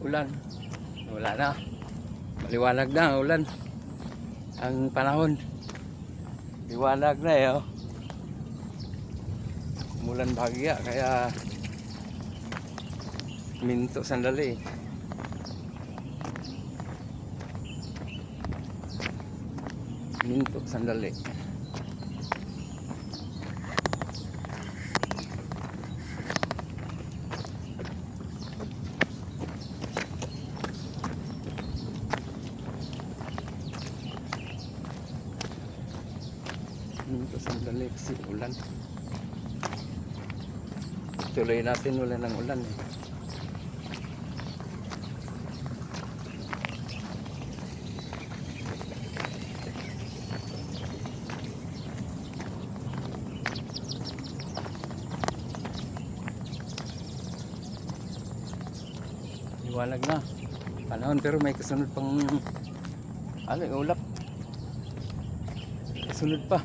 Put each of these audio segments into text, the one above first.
ulan. Wala na. Maliwanag na ang ulan. Ang panahon. Liwanag na eh. Oh. Umulan bahagya kaya minto sandali. Minto sandali. Minto sandali kasi ulan. Tuloy natin wala ng ulan eh. Liwanag na panahon pero may kasunod pang ulap. Kasunod pa.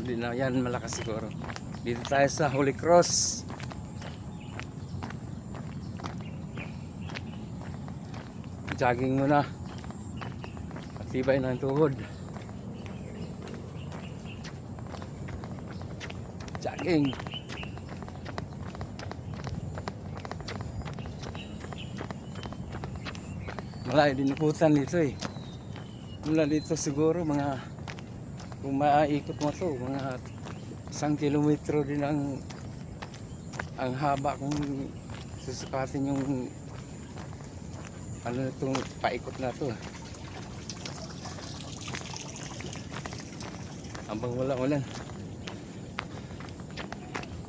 Hindi na yan malakas siguro. Dito tayo sa Holy Cross. Jogging muna. Matibay ng tuhod. Jogging. Malayo din iputan dito eh. Mula dito siguro mga kung maiikot mo to mga 1 kilometro din ang haba kung susukatin yung ano itong paikot na to habang wala ulan.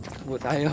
Takbo tayo.